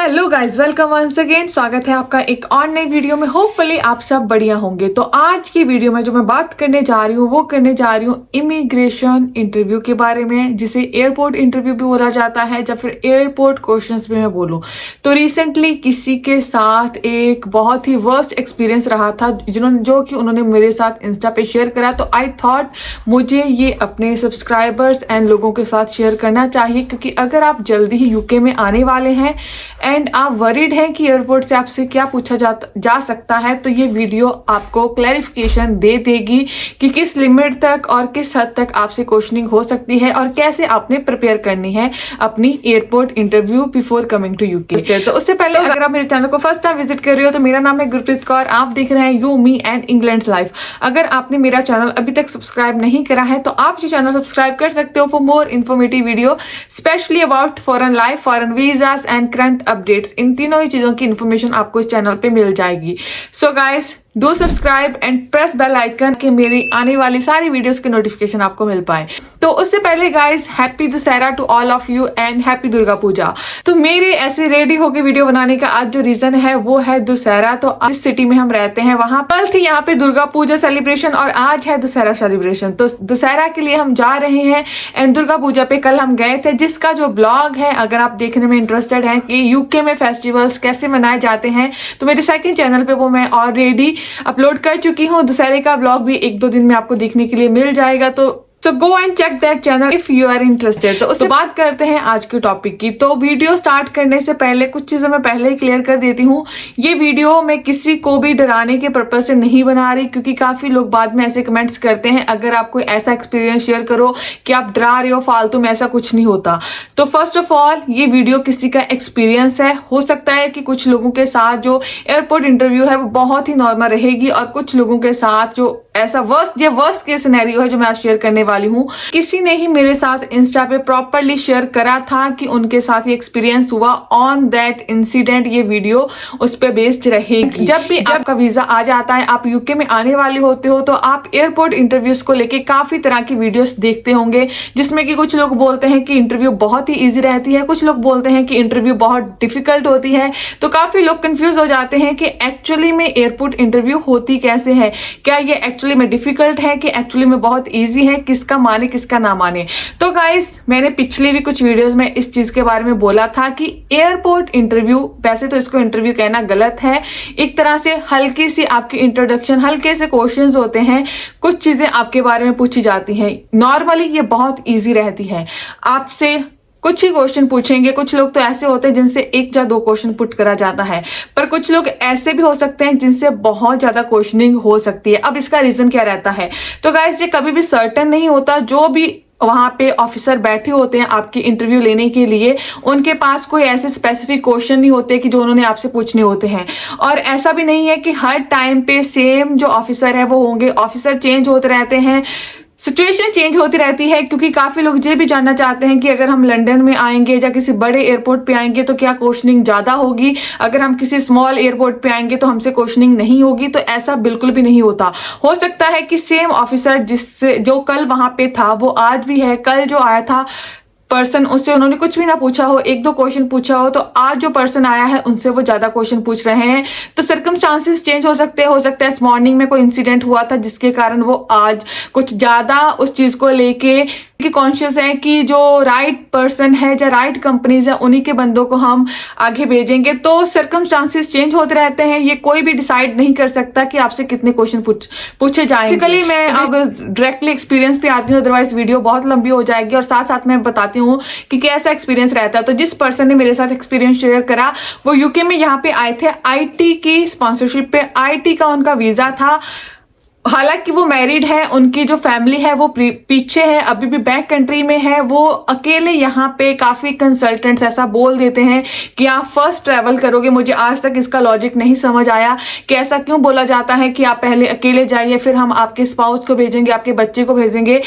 Hello guys, welcome once again. स्वागत है आपका एक और नई वीडियो में। होपफुली आप सब बढ़िया होंगे। तो आज की वीडियो में जो मैं बात करने जा रही हूँ वो करने जा रही हूँ इमिग्रेशन इंटरव्यू के बारे में, जिसे एयरपोर्ट इंटरव्यू भी बोला जाता है या फिर एयरपोर्ट क्वेश्चंस भी मैं बोलूँ। तो रिसेंटली किसी के साथ एक बहुत ही वर्स्ट एक्सपीरियंस रहा था जो कि उन्होंने मेरे साथ इंस्टा पे शेयर करा। तो आई थॉट मुझे ये अपने सब्सक्राइबर्स एंड लोगों के साथ शेयर करना चाहिए, क्योंकि अगर आप जल्दी ही यूके में आने वाले हैं एंड आप वरीड हैं कि एयरपोर्ट से आपसे क्या पूछा जा सकता है, तो ये वीडियो आपको क्लैरिफिकेशन दे देगी कि किस लिमिट तक और किस हद तक आपसे क्वेश्चनिंग हो सकती है और कैसे आपने प्रिपेयर करनी है अपनी airport interview before coming to UK. तो उससे पहले अगर आप मेरे चैनल को फर्स्ट टाइम विजिट कर रहे हो तो मेरा नाम है गुरप्रीत कौर, आप देख रहे हैं you me and England's life. अगर आपने मेरा चैनल अभी तक सब्सक्राइब नहीं करा है तो आप ये चैनल सब्सक्राइब कर सकते हो for more informative video, specially about foreign life, foreign visas and current updates. इन तीनों ही चीजों की इन्फॉर्मेशन आपको इस चैनल पे मिल जाएगी। So guys, do subscribe and press bell icon कि मेरी आने वाली सारी वीडियोस की नोटिफिकेशन आपको मिल पाए। तो उससे पहले guys, happy Dussehra to all of you and happy Durga Puja. तो मेरे ऐसे रेडी होके वीडियो बनाने का आज जो रीजन है वो है दशहरा। तो जिस सिटी में हम रहते हैं वहां कल थी यहाँ पे दुर्गा पूजा सेलिब्रेशन और आज है दशहरा सेलिब्रेशन। तो दशहरा के लिए हम जा रहे हैं एंड दुर्गा पूजा पे कल हम गए थे, जिसका जो ब्लॉग है, अगर आप देखने में इंटरेस्टेड हैं कि यूके में फेस्टिवल्स कैसे मनाए जाते हैं, तो मेरे सेकंड चैनल पे वो मैं ऑलरेडी अपलोड कर चुकी हूँ। दशहरे का ब्लॉग भी 1-2 दिन में आपको देखने के लिए मिल जाएगा। तो go and check that channel if you are interested. तो उससे बात करते हैं आज के टॉपिक की। तो वीडियो स्टार्ट करने से पहले कुछ चीजें मैं पहले ही क्लियर कर देती हूँ। ये वीडियो मैं किसी को भी डराने के पर्पज से नहीं बना रही, क्योंकि काफी लोग बाद में ऐसे कमेंट्स करते हैं अगर आप कोई ऐसा एक्सपीरियंस शेयर करो कि आप डरा रहे हो फालतू में, ऐसा कुछ नहीं होता। तो फर्स्ट ऑफ ऑल, ये वीडियो किसी का एक्सपीरियंस है। हो सकता है कि कुछ लोगों के साथ जो एयरपोर्ट इंटरव्यू है वो बहुत ही नॉर्मल रहेगी और कुछ लोगों के साथ जो ऐसा वर्स्ट केस सिनेरियो है जो मैं आज शेयर करने वाली हूँ, किसी ने ही मेरे साथ इंस्टा पे प्रॉपरली शेयर करा था कि उनके साथ ये एक्सपीरियंस हुआ ऑन दैट इंसिडेंट। ये वीडियो उस पे बेस्ड रहेगी। जब भी आपका वीजा आ जाता है, आप यूके में आने वाले होते हो, तो आप एयरपोर्ट इंटरव्यूज को लेके काफी तरह की वीडियोस देखते होंगे, जिसमें कि कुछ लोग बोलते हैं कि इंटरव्यू बहुत ही ईजी रहती है, कुछ लोग बोलते हैं कि इंटरव्यू बहुत डिफिकल्ट होती है। तो काफी लोग कंफ्यूज हो जाते हैं कि एक्चुअली में एयरपोर्ट इंटरव्यू होती कैसे है, क्या ये एक्चुअली में डिफिकल्ट है कि एक्चुअली में बहुत इजी है, किसका माने किसका ना माने। तो गाइस, मैंने पिछली भी कुछ वीडियोस में इस चीज के बारे में बोला था कि एयरपोर्ट इंटरव्यू, वैसे तो इसको इंटरव्यू कहना गलत है, एक तरह से हल्की सी आपकी इंट्रोडक्शन, हल्के से क्वेश्चंस होते हैं, कुछ चीजें आपके बारे में पूछी जाती हैं। नॉर्मली ये बहुत ईजी रहती है, आपसे कुछ ही क्वेश्चन पूछेंगे। कुछ लोग तो ऐसे होते हैं जिनसे 1 या 2 क्वेश्चन पुट करा जाता है, पर कुछ लोग ऐसे भी हो सकते हैं जिनसे बहुत ज्यादा क्वेश्चनिंग हो सकती है। अब इसका रीजन क्या रहता है? तो गाइस, ये कभी भी सर्टेन नहीं होता। जो भी वहां पे ऑफिसर बैठे होते हैं आपकी इंटरव्यू लेने के लिए, उनके पास कोई ऐसे स्पेसिफिक क्वेश्चन नहीं होते कि जो उन्होंने आपसे पूछने होते हैं। और ऐसा भी नहीं है कि हर टाइम पे सेम जो ऑफिसर है वो होंगे। ऑफिसर चेंज होते रहते हैं, सिचुएशन चेंज होती रहती है, क्योंकि काफी लोग ये भी जानना चाहते हैं कि अगर हम लंदन में आएंगे या किसी बड़े एयरपोर्ट पे आएंगे तो क्या क्वेश्चनिंग ज्यादा होगी, अगर हम किसी स्मॉल एयरपोर्ट पे आएंगे तो हमसे क्वेश्चनिंग नहीं होगी। तो ऐसा बिल्कुल भी नहीं होता। हो सकता है कि सेम ऑफिसर जो कल वहां पे था वो आज भी है, कल जो आया था पर्सन, उससे उन्होंने कुछ भी ना पूछा हो, 1-2 क्वेश्चन पूछा हो, तो आज जो पर्सन आया है उनसे वो ज्यादा क्वेश्चन पूछ रहे हैं। तो सर्कमस्टांसेस चेंज हो सकते हैं। हो सकता है इस मॉर्निंग में कोई इंसिडेंट हुआ था जिसके कारण वो आज कुछ ज्यादा उस चीज को लेके कॉन्शियस है कि जो राइट पर्सन है या राइट कंपनीज है उन्हीं के बंदों को हम आगे भेजेंगे। तो सर्कमस्टांसेस चेंज होते रहते हैं, ये कोई भी डिसाइड नहीं कर सकता कि आपसे कितने क्वेश्चन पूछे जाएंगे। बेसिकली मैं अब डायरेक्टली एक्सपीरियंस पे आती हूँ, अदरवाइज वीडियो बहुत लंबी हो जाएगी। और साथ साथ मैं बताती हूँ कि कैसा एक्सपीरियंस रहता है। तो जिस पर्सन ने मेरे साथ एक्सपीरियंस शेयर करा वो यूके में यहाँ पे आए थे IT की स्पॉन्सरशिप पे। IT का उनका वीजा था। हालांकि वो मैरिड है, उनकी जो फैमिली है वो पीछे है, अभी भी बैक कंट्री में है। वो अकेले यहाँ पे, काफी कंसल्टेंट्स ऐसा बोल देते हैं कि आप फर्स्ट ट्रैवल करोगे। मुझे आज तक इसका लॉजिक नहीं समझ आया कि ऐसा क्यों बोला जाता है कि आप पहले अकेले जाइए, फिर हम आपके स्पाउस को भेजेंगे, आपके बच्चे को भेजेंगे।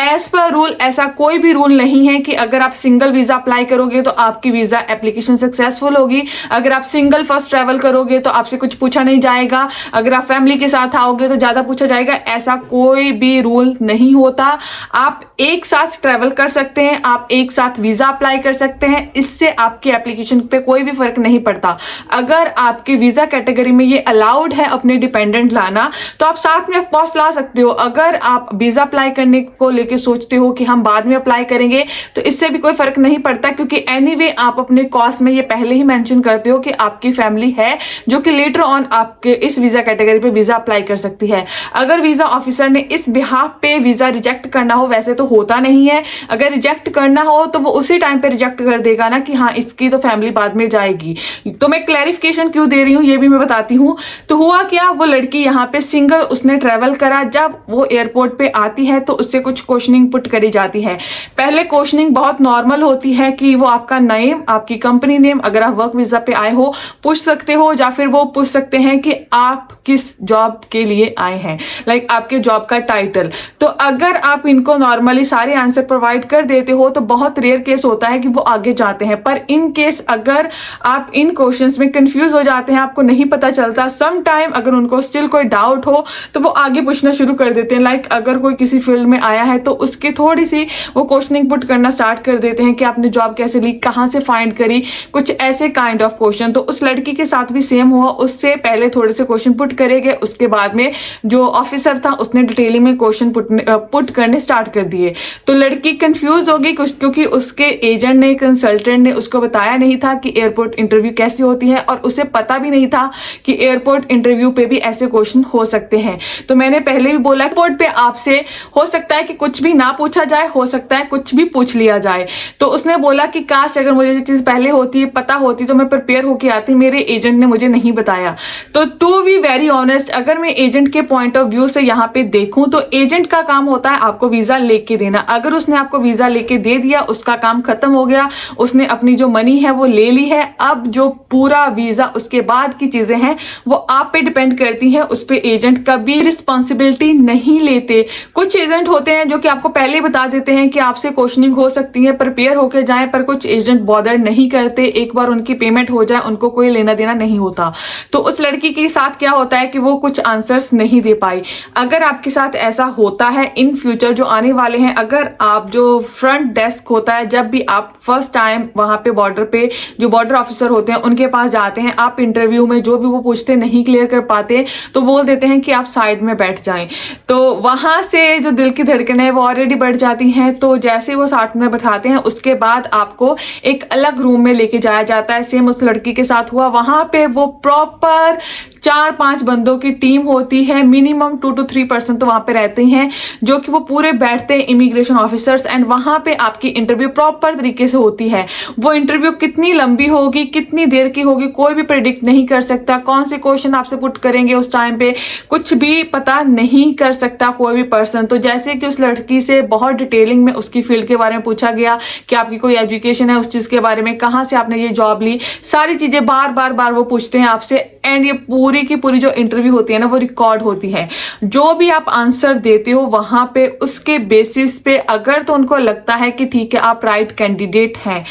एज पर रूल ऐसा कोई भी रूल नहीं है कि अगर आप सिंगल वीजा अप्लाई करोगे तो आपकी वीजा एप्लीकेशन सक्सेसफुल होगी। अगर आप सिंगल फर्स्ट ट्रैवल करोगे तो आपसे कुछ पूछा नहीं जाएगा। अगर आप फैमिली के साथ आओगे तो ज्यादा पूछा पूछा जाएगा, ऐसा कोई भी रूल नहीं होता। आप एक साथ ट्रैवल कर सकते हैं, आप एक साथ वीजा अप्लाई कर सकते हैं, इससे आपकी एप्लीकेशन पे कोई भी फर्क नहीं पड़ता। अगर आपकी वीजा कैटेगरी में ये अलाउड है अपने डिपेंडेंट लाना, तो आप साथ में स्पाउस ला सकते हो। अगर आप वीजा अप्लाई करने को लेके सोचते हो कि हम बाद में अप्लाई करेंगे, तो इससे भी कोई फर्क नहीं पड़ता, क्योंकि एनीवे आप अपने कॉस्ट में ये पहले ही मेंशन करते हो कि आपकी फैमिली है जो कि लेटर ऑन आपके इस वीजा कैटेगरी पे वीजा अप्लाई कर सकती है। अगर वीजा ऑफिसर ने इस बिहाफ पे वीजा रिजेक्ट करना हो, वैसे तो होता नहीं है, अगर रिजेक्ट करना हो तो वो उसी टाइम पे रिजेक्ट कर देगा ना कि हाँ इसकी तो फैमिली बाद में जाएगी। तो मैं क्लैरिफिकेशन क्यों दे रही हूँ ये भी मैं बताती हूँ। तो हुआ क्या, वो लड़की यहाँ पे सिंगल उसने ट्रेवल करा, जब वो एयरपोर्ट पे आती है तो उससे कुछ क्वेश्चनिंग पुट करी जाती है। पहले क्वेश्चनिंग बहुत नॉर्मल होती है कि वो आपका नेम, आपकी कंपनी नेम, अगर आप वर्क वीजा पे आए हो पूछ सकते हो, या फिर वो पूछ सकते हैं कि आप किस जॉब के लिए आए हैं, लाइक आपके जॉब का टाइटल। तो अगर आप इनको नॉर्मली सारे आंसर प्रोवाइड कर देते हो तो बहुत रेयर केस होता है कि वो आगे जाते हैं। पर इन केस अगर आप इन क्वेश्चंस में कंफ्यूज हो जाते हैं, आपको नहीं पता चलता, सम टाइम अगर उनको स्टिल कोई डाउट हो तो वो आगे पूछना शुरू कर देते हैं। लाइक अगर कोई किसी फील्ड में आया है तो उसकी थोड़ी सी वो क्वेश्चनिंग पुट करना स्टार्ट कर देते हैं कि आपने जॉब कैसे ली, कहाँ से फाइंड करी, कुछ ऐसे काइंड ऑफ क्वेश्चन। तो उस लड़की के साथ भी सेम हुआ, उससे पहले थोड़े से क्वेश्चन पुट करे गए, उसके बाद में जो ऑफिसर था उसने डिटेलिंग में क्वेश्चन पुट करने स्टार्ट कर दिए। तो लड़की कंफ्यूज हो गई क्योंकि उसके एजेंट ने, कंसल्टेंट ने उसको बताया नहीं था कि एयरपोर्ट इंटरव्यू कैसी होती है, और उसे पता भी नहीं था कि एयरपोर्ट इंटरव्यू पे भी ऐसे क्वेश्चन हो सकते हैं। तो मैंने पहले भी बोला, एयरपोर्ट पे आपसे हो सकता है कि कुछ भी ना पूछा जाए, हो सकता है कुछ भी पूछ लिया जाए। तो उसने बोला कि काश अगर मुझे ये चीज पहले होती, पता होती तो मैं प्रिपेयर होके आती, मेरे एजेंट ने मुझे नहीं बताया। तो टू बी वेरी ऑनेस्ट, अगर मैं एजेंट के पॉइंट ऑफ व्यू से यहाँ पे देखूं तो एजेंट का काम होता है आपको वीजा लेके देना। अगर उसने आपको वीजा लेके दे दिया, उसका काम खत्म हो गया, उसने अपनी जो मनी है वो ले ली है। अब जो पूरा वीजा उसके बाद की चीजें हैं वो आप पे डिपेंड करती हैं, उस पे एजेंट कभी रिस्पॉन्सिबिलिटी नहीं लेते। कुछ एजेंट होते हैं जो कि आपको पहले बता देते हैं कि आपसे क्वेश्चनिंग हो सकती है, प्रिपेयर होके जाएं, पर कुछ एजेंट बॉदर नहीं करते। एक बार उनकी पेमेंट हो जाए उनको कोई लेना देना नहीं होता। तो उस लड़की के साथ क्या होता है कि वो कुछ आंसर्स नहीं दे पाई। अगर आपके साथ ऐसा होता है इन फ्यूचर जो आने वाले हैं, अगर आप जो फ्रंट डेस्क होता है, जब भी आप फर्स्ट टाइम वहां पे बॉर्डर पे जो बॉर्डर ऑफिसर होते हैं उनके पास जाते हैं, आप इंटरव्यू में जो भी वो पूछते नहीं क्लियर कर पाते तो बोल देते हैं कि आप साइड में बैठ जाएं। तो वहां से जो दिल की धड़कन है वो ऑलरेडी बढ़ जाती हैं। तो जैसे वो साथ में बैठाते हैं उसके बाद आपको एक अलग रूम में लेके जाया जाता है। सेम उस लड़की के साथ हुआ, वहां पे वो प्रॉपर 4-5 बंदों की टीम होती है, मिनिमम 2 to 3% तो वहां पे रहते हैं, जो कि वो पूरे बैठते हैं इमिग्रेशन ऑफिसर्स, एंड वहां पे आपकी इंटरव्यू प्रॉपर तरीके से होती है। वो इंटरव्यू कितनी लंबी होगी, कितनी देर की होगी, कोई भी प्रेडिक्ट नहीं कर सकता। कौन से क्वेश्चन आपसे पुट करेंगे उस टाइम पे कुछ भी पता नहीं कर सकता कोई भी पर्सन। तो जैसे कि उस लड़की से बहुत डिटेलिंग में उसकी फील्ड के बारे में पूछा गया कि आपकी कोई एजुकेशन है, उस चीज के बारे में, कहाँ से आपने ये जॉब ली, सारी चीजें बार बार वो पूछते हैं आपसे। एंड ये पूरी की पूरी जो इंटरव्यू होती है ना वो रिकॉर्ड होती है। जो भी आप आंसर देते हो वहां पे उसके बेसिस पे अगर तो उनको लगता है कि ठीक है आप राइट कैंडिडेट हैं,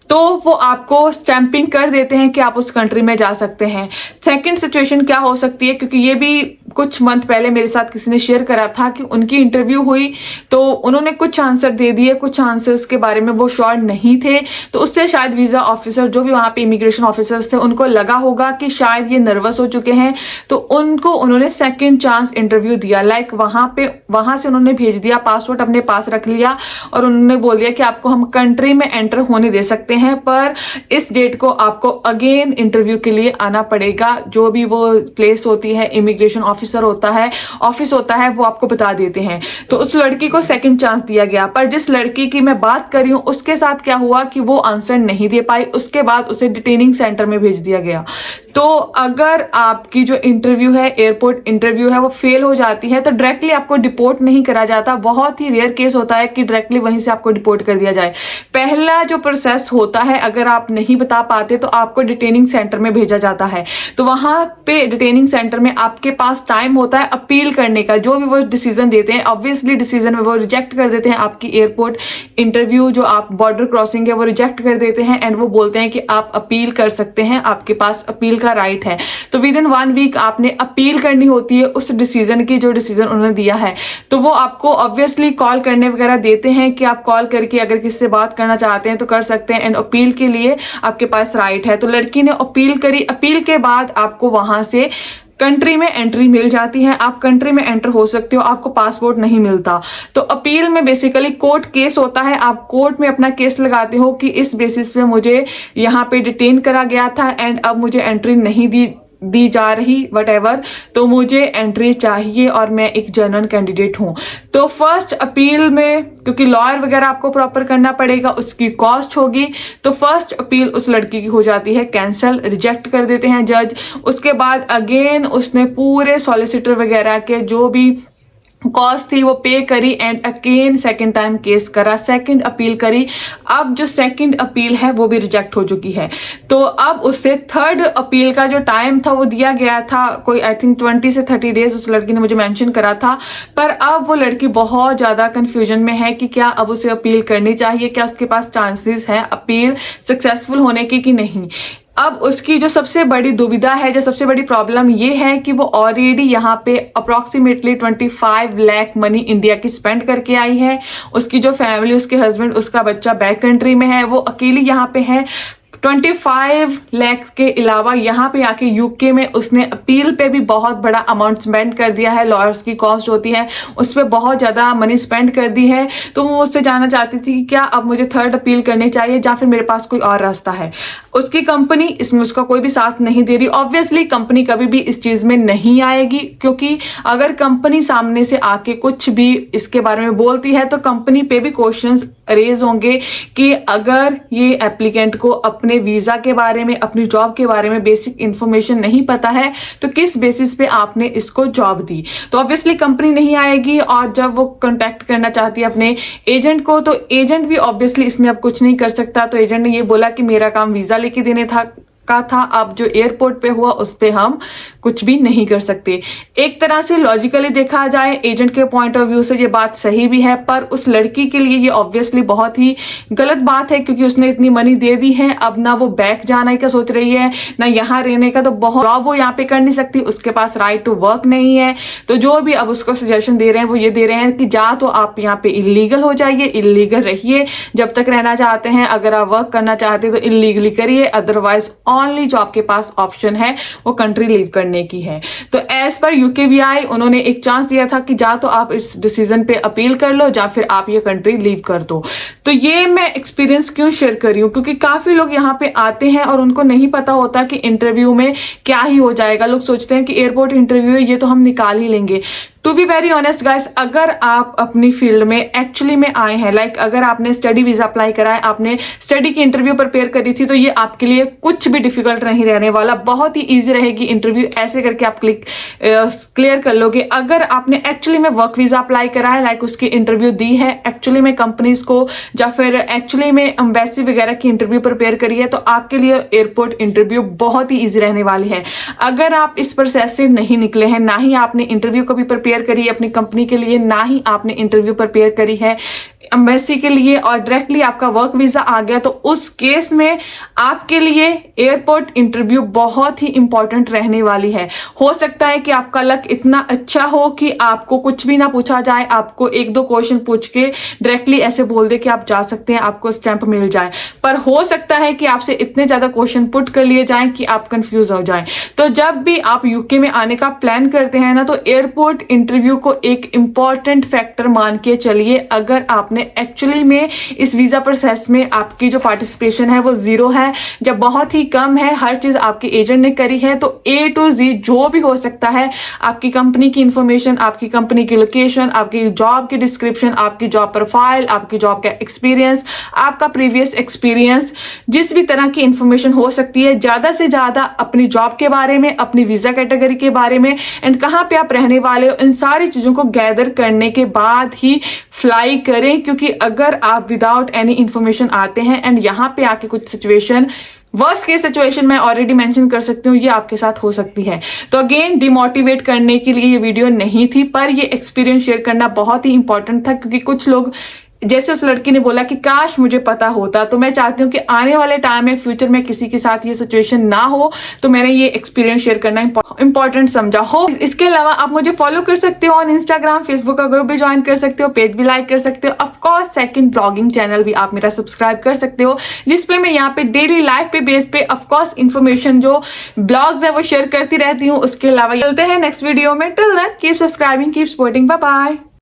तो वो आपको स्टैंपिंग कर देते हैं कि आप उस कंट्री में जा सकते हैं। सेकंड सिचुएशन क्या हो सकती है, क्योंकि ये भी कुछ मंथ पहले मेरे साथ किसी ने शेयर करा था कि उनकी इंटरव्यू हुई तो उन्होंने कुछ आंसर दे दिए, कुछ आंसर्स के बारे में वो श्योर नहीं थे। तो उससे शायद वीजा ऑफिसर जो भी वहां पे इमिग्रेशन ऑफिसर्स थे उनको लगा होगा कि शायद ये नर्वस हो चुके हैं, तो उनको उन्होंने सेकेंड चांस इंटरव्यू दिया। लाइक वहां से उन्होंने भेज दिया, पासपोर्ट अपने पास रख लिया और उन्होंने बोल दिया कि आपको हम कंट्री में एंटर होने दे सकते हैं, पर इस डेट को आपको अगेन इंटरव्यू के लिए आना पड़ेगा। जो भी वो प्लेस होती है, इमिग्रेशन ऑफिसर होता है, ऑफिस होता है, वो आपको बता देते हैं। तो उस लड़की को सेकंड चांस दिया गया। पर जिस लड़की की मैं बात कर रही हूँ उसके साथ क्या हुआ कि वो आंसर नहीं दे पाई, उसके बाद उसे डिटेनिंग सेंटर में भेज दिया गया। तो अगर आपकी जो इंटरव्यू है, एयरपोर्ट इंटरव्यू है, वो फेल हो जाती है तो डायरेक्टली आपको डिपोर्ट नहीं करा जाता। बहुत ही रेयर केस होता है कि डायरेक्टली वहीं से आपको डिपोर्ट कर दिया जाए। पहला जो प्रोसेस होता होता है, अगर आप नहीं बता पाते तो आपको डिटेनिंग सेंटर में भेजा जाता है। तो वहां पे डिटेनिंग सेंटर में आपके पास टाइम होता है अपील करने का। जो भी वो डिसीजन देते हैं, ऑब्वियसली डिसीजन में वो रिजेक्ट कर देते हैं आपकी एयरपोर्ट इंटरव्यू, जो आप बॉर्डर क्रॉसिंग है वो रिजेक्ट कर देते हैं एंड वो बोलते हैं कि आप अपील कर सकते हैं, आपके पास अपील का राइट है। तो विद इन 1 वीक आपने अपील करनी होती है उस डिसीजन की, जो डिसीजन उन्होंने दिया है। तो वो आपको ऑब्वियसली कॉल करने वगैरह देते हैं कि आप कॉल करके अगर किससे बात करना चाहते हैं तो कर सकते हैं एंड अपील के लिए आपके पास राइट है। तो लड़की ने अपील करी, अपील के बाद आपको वहां से कंट्री में एंट्री मिल जाती है, आप कंट्री में एंटर हो सकते हो, आपको पासपोर्ट नहीं मिलता। तो अपील में बेसिकली कोर्ट केस होता है, आप कोर्ट में अपना केस लगाते हो कि इस बेसिस पे मुझे यहाँ पे डिटेन करा गया था एंड अब मुझे एंट्री नहीं दी जा रही, वटएवर, तो मुझे एंट्री चाहिए और मैं एक जेन्युइन कैंडिडेट हूं। तो फर्स्ट अपील में क्योंकि लॉयर वगैरह आपको प्रॉपर करना पड़ेगा, उसकी कॉस्ट होगी, तो फर्स्ट अपील उस लड़की की हो जाती है कैंसल, रिजेक्ट कर देते हैं जज। उसके बाद अगेन उसने पूरे सॉलिसिटर वगैरह के जो भी कॉस्ट थी वो पे करी and again second time case करा, सेकंड अपील करी। अब जो सेकंड अपील है वो भी रिजेक्ट हो चुकी है। तो अब उससे थर्ड अपील का जो टाइम था वो दिया गया था, कोई आई थिंक 20 से 30 डेज उस लड़की ने मुझे मेंशन करा था। पर अब वो लड़की बहुत ज्यादा कंफ्यूजन में है कि क्या अब उसे अपील करनी चाहिए, क्या उसके पास चांसेस है अपील सक्सेसफुल होने के कि नहीं। अब उसकी जो सबसे बड़ी दुविधा है, जो सबसे बड़ी प्रॉब्लम ये है कि वो ऑलरेडी यहाँ पे अप्रोक्सीमेटली 25 लाख मनी इंडिया की स्पेंड करके आई है। उसकी जो फैमिली, उसके हस्बैंड, उसका बच्चा बैक कंट्री में है, वो अकेली यहाँ पे है। 25 लाख के अलावा यहाँ पे आके यूके में उसने अपील पे भी बहुत बड़ा अमाउंट स्पेंड कर दिया है। लॉयर्स की कॉस्ट होती है उस पर बहुत ज़्यादा मनी स्पेंड कर दी है। तो वो उससे जानना चाहती थी कि क्या अब मुझे थर्ड अपील करनी चाहिए या फिर मेरे पास कोई और रास्ता है। उसकी कंपनी इसमें उसका कोई भी साथ नहीं दे रही। ऑब्वियसली कंपनी कभी भी इस चीज़ में नहीं आएगी, क्योंकि अगर कंपनी सामने से आके कुछ भी इसके बारे में बोलती है तो कंपनी पे भी क्वेश्चंस रेज होंगे कि अगर ये एप्लीकेंट को अपने वीजा के बारे में, अपनी जॉब के बारे में बेसिक इंफॉर्मेशन नहीं पता है तो किस बेसिस पे आपने इसको जॉब दी। तो ऑब्वियसली कंपनी नहीं आएगी। और जब वो कांटेक्ट करना चाहती है अपने एजेंट को, तो एजेंट भी ऑब्वियसली इसमें अब कुछ नहीं कर सकता। तो एजेंट ने ये बोला कि मेरा काम वीजा लेके देने का था, अब जो एयरपोर्ट पे हुआ उस पे हम कुछ भी नहीं कर सकते। एक तरह से लॉजिकली देखा जाए एजेंट के पॉइंट ऑफ व्यू से ये बात सही भी है, पर उस लड़की के लिए ये ऑब्वियसली बहुत ही गलत बात है, क्योंकि उसने इतनी मनी दे दी है, अब ना वो बैक जाने का सोच रही है ना यहाँ रहने का। तो बहुत जॉब वो यहाँ पे कर नहीं सकती, उसके पास राइट टू वर्क नहीं है। तो जो भी अब उसको सजेशन दे रहे हैं वो ये दे रहे हैं कि जा तो आप यहाँ पे इलीगल हो जाइए, इलीगल रहिए जब तक रहना चाहते हैं। अगर आप वर्क करना चाहते हैं तो इलीगली करिए, अदरवाइज ओनली जो आपके पास ऑप्शन है वो कंट्री लीव करने की है। तो एज पर यूकेवीआई उन्होंने एक चांस दिया था कि जा तो आप इस डिसीजन पे अपील कर लो या फिर आप ये कंट्री लीव कर दो। तो ये मैं एक्सपीरियंस क्यों शेयर कर रही हूँ, क्योंकि काफी लोग यहाँ पे आते हैं और उनको नहीं पता होता कि इंटरव्यू में क्या ही हो जाएगा। लोग सोचते हैं कि एयरपोर्ट इंटरव्यू है, ये तो हम निकाल ही लेंगे। To be very honest guys, अगर आप अपनी फील्ड में एक्चुअली में आए हैं, लाइक अगर आपने स्टडी वीजा अप्लाई करा है, आपने स्टडी की इंटरव्यू प्रिपेयर करी थी, तो ये आपके लिए कुछ भी डिफिकल्ट नहीं रहने वाला, बहुत ही इजी रहेगी इंटरव्यू। ऐसे करके आप क्लियर कर लोगे। अगर आपने एक्चुअली में वर्क वीजा अप्लाई करा है, लाइक उसकी इंटरव्यू दी है एक्चुअली में कंपनीज को, या फिर एक्चुअली में एम्बेसी वगैरह की इंटरव्यू प्रिपेयर करी है, तो आपके लिए एयरपोर्ट इंटरव्यू बहुत ही ईजी रहने वाली है। अगर आप इस प्रोसेस से नहीं निकले हैं, ना ही आपने इंटरव्यू को भी प्रिपेयर करी है अपनी कंपनी के लिए, ना ही आपने इंटरव्यू प्रिपेयर करी है एम्बेसी के लिए, और डायरेक्टली आपका वर्क वीजा आ गया, तो उस केस में आपके लिए एयरपोर्ट इंटरव्यू बहुत ही इंपॉर्टेंट रहने वाली है। हो सकता है कि आपका लक इतना अच्छा हो कि आपको कुछ भी ना पूछा जाए, आपको 1-2 क्वेश्चन पूछ के डायरेक्टली ऐसे बोल दे कि आप जा सकते हैं, आपको स्टैंप मिल जाए। पर हो सकता है कि आपसे इतने ज्यादा क्वेश्चन पुट कर लिए जाएं कि आप कंफ्यूज हो जाएं। तो जब भी आप यूके में आने का प्लान करते हैं ना, तो एयरपोर्ट इंटरव्यू को एक इंपॉर्टेंट फैक्टर मान के चलिए। अगर आपने एक्चुअली में इस वीजा प्रोसेस में आपकी जो पार्टिसिपेशन है वो 0 है, जब बहुत ही कम है, हर चीज आपके एजेंट ने करी है, तो A to Z जो भी हो सकता है, आपकी कंपनी की इंफॉर्मेशन, आपकी कंपनी की लोकेशन, आपकी जॉब की डिस्क्रिप्शन, आपकी जॉब प्रोफाइल, आपकी जॉब का एक्सपीरियंस, आपका प्रीवियस एक्सपीरियंस, जिस भी तरह की इंफॉर्मेशन हो सकती है, ज्यादा से ज्यादा अपनी जॉब के बारे में, अपनी वीजा कैटेगरी के बारे में, एंड कहाँ पे आप रहने वाले हो, इन इन सारी चीज़ों को गैदर करने के बाद ही फ्लाई करें, क्योंकि अगर आप विदाउट एनी इंफॉर्मेशन आते हैं एंड यहाँ पे आके कुछ सिचुएशन, वर्स्ट केस सिचुएशन मैं ऑलरेडी मेंशन कर सकती हूँ, ये आपके साथ हो सकती है। तो अगेन डिमोटिवेट करने के लिए ये वीडियो नहीं थी, पर ये एक्सपीरियंस शेयर करना बहुत ही इंपॉर्टेंट था, क्योंकि कुछ लोग, जैसे उस लड़की ने बोला कि काश मुझे पता होता, तो मैं चाहती हूँ कि आने वाले टाइम में फ्यूचर में किसी के साथ ये सिचुएशन ना हो, तो मैंने ये एक्सपीरियंस शेयर करना इंपॉर्टेंट समझा हो। इसके अलावा आप मुझे फॉलो कर सकते हो ऑन इंस्टाग्राम, फेसबुक का ग्रुप भी ज्वाइन कर सकते हो, पेज भी लाइक कर सकते हो। ऑफकोर्स सेकंड ब्लॉगिंग चैनल भी आप मेरा सब्सक्राइब कर सकते हो, जिसपे मैं यहाँ पे डेली लाइफ पे बेस पे ऑफकोर्स इन्फॉर्मेशन जो ब्लॉग्स है वो शेयर करती रहती हूँ। उसके अलावा मिलते हैं नेक्स्ट वीडियो में। Till then keep subscribing, keep supporting, bye bye.